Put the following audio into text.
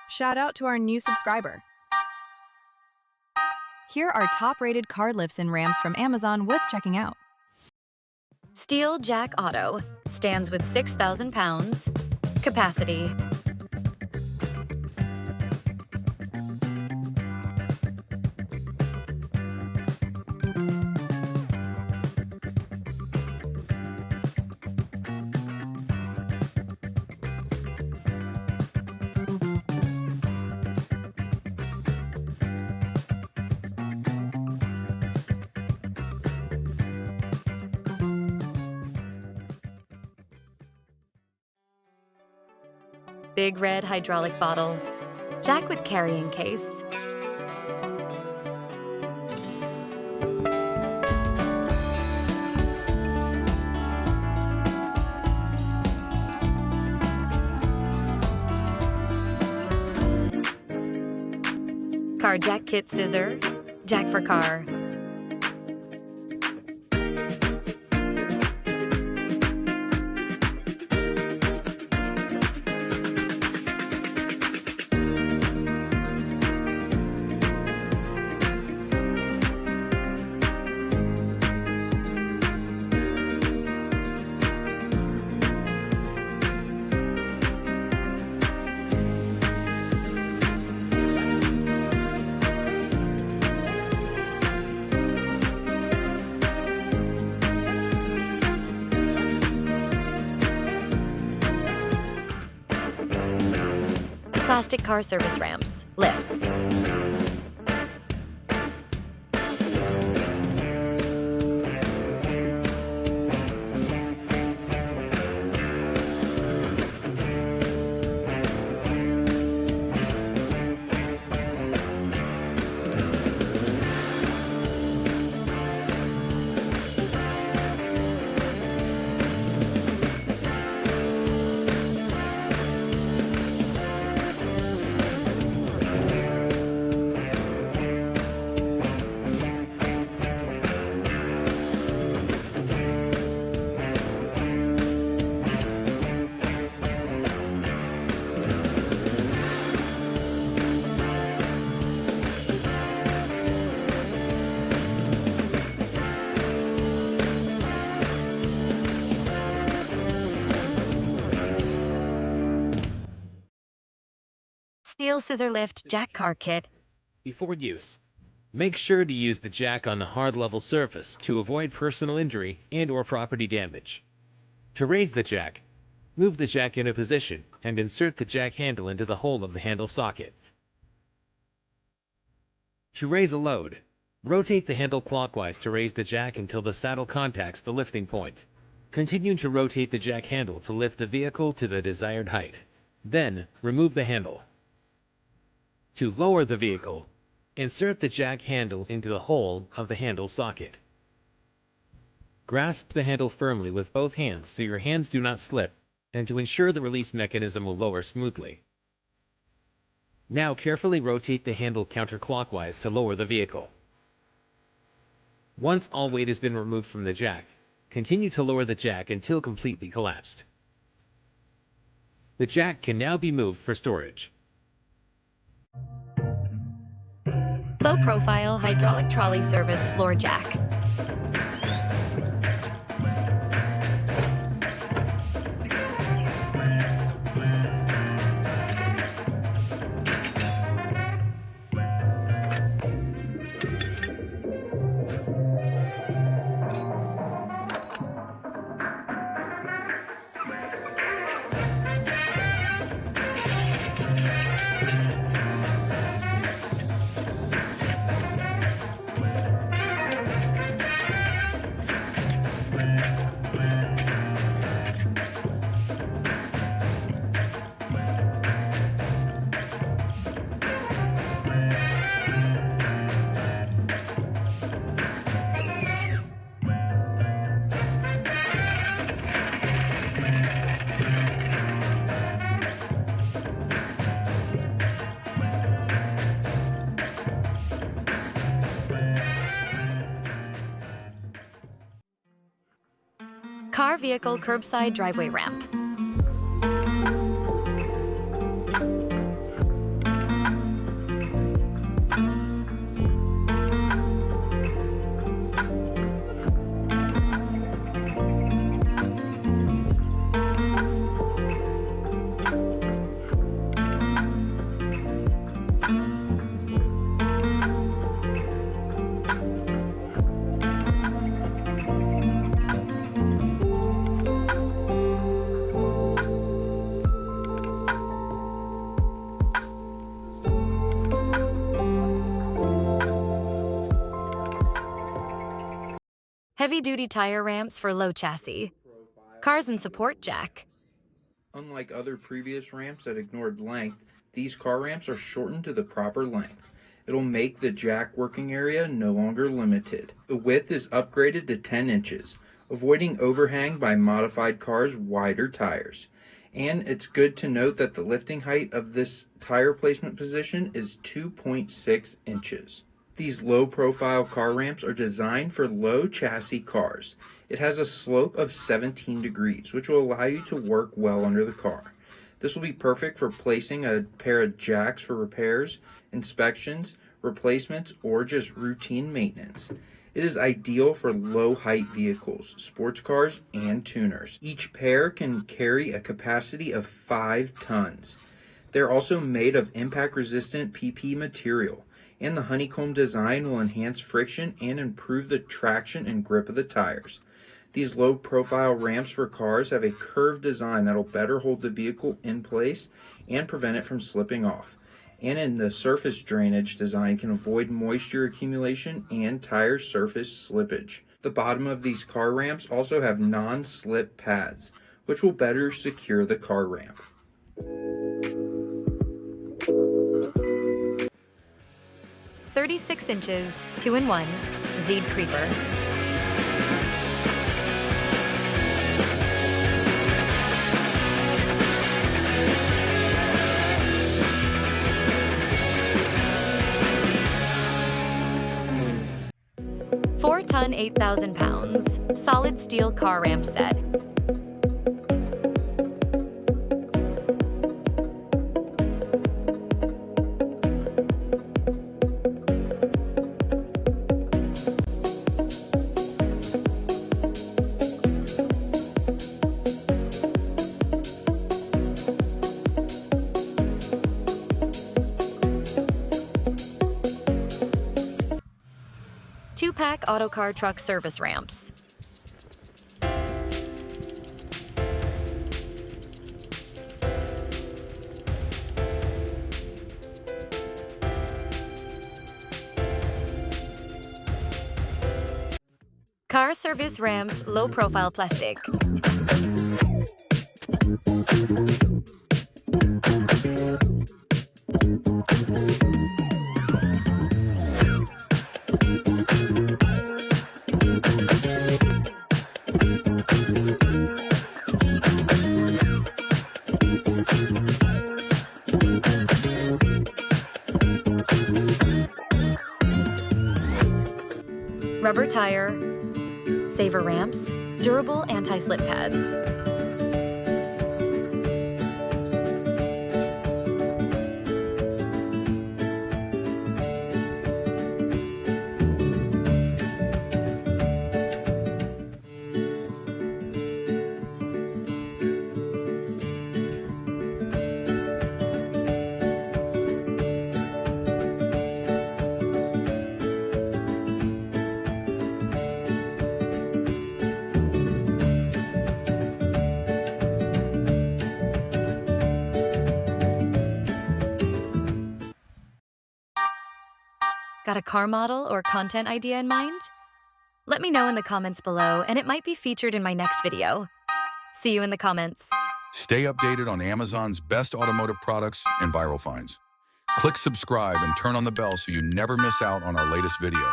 Shout out to our new subscriber. Here are top-rated car lifts and ramps from Amazon worth checking out. Steel Jack Auto stands with 6,000 pounds. Capacity. Big red hydraulic bottle. Jack with carrying case. Car jack kit scissor. Jack for car. Plastic car service ramps, lifts. Steel scissor lift jack car kit. Before use, make sure to use the jack on a hard level surface to avoid personal injury and/or property damage. To raise the jack, move the jack into position and insert the jack handle into the hole of the handle socket. To raise a load, rotate the handle clockwise to raise the jack until the saddle contacts the lifting point. Continue to rotate the jack handle to lift the vehicle to the desired height. Then, remove the handle. To lower the vehicle, insert the jack handle into the hole of the handle socket. Grasp the handle firmly with both hands so your hands do not slip, and to ensure the release mechanism will lower smoothly. Now carefully rotate the handle counterclockwise to lower the vehicle. Once all weight has been removed from the jack, continue to lower the jack until completely collapsed. The jack can now be moved for storage. Low profile hydraulic trolley service floor jack. Car vehicle curbside driveway ramp. Heavy-duty tire ramps for low chassis. Cars and support jack. Unlike other previous ramps that ignored length, these car ramps are shortened to the proper length. It'll make the jack working area no longer limited. The width is upgraded to 10 inches, avoiding overhang by modified cars' wider tires. And it's good to note that the lifting height of this tire placement position is 2.6 inches. These low-profile car ramps are designed for low chassis cars. It has a slope of 17 degrees, which will allow you to work well under the car. This will be perfect for placing a pair of jacks for repairs, inspections, replacements, or just routine maintenance. It is ideal for low-height vehicles, sports cars, and tuners. Each pair can carry a capacity of 5 tons. They're also made of impact-resistant PP material, and the honeycomb design will enhance friction and improve the traction and grip of the tires. These low-profile ramps for cars have a curved design that will better hold the vehicle in place and prevent it from slipping off. And in the surface drainage design can avoid moisture accumulation and tire surface slippage. The bottom of these car ramps also have non-slip pads, which will better secure the car ramp. .36 inches, 2-in-1, Zeed Creeper. Ton 8,000 pounds, solid steel car ramp set. Two-pack autocar truck service ramps. Car service ramps, low-profile plastic. Rubber tire, saver ramps, durable anti-slip pads. Got a car model or content idea in mind? Let me know in the comments below, and it might be featured in my next video. See you in the comments. Stay updated on Amazon's best automotive products and viral finds. Click subscribe and turn on the bell so you never miss out on our latest video.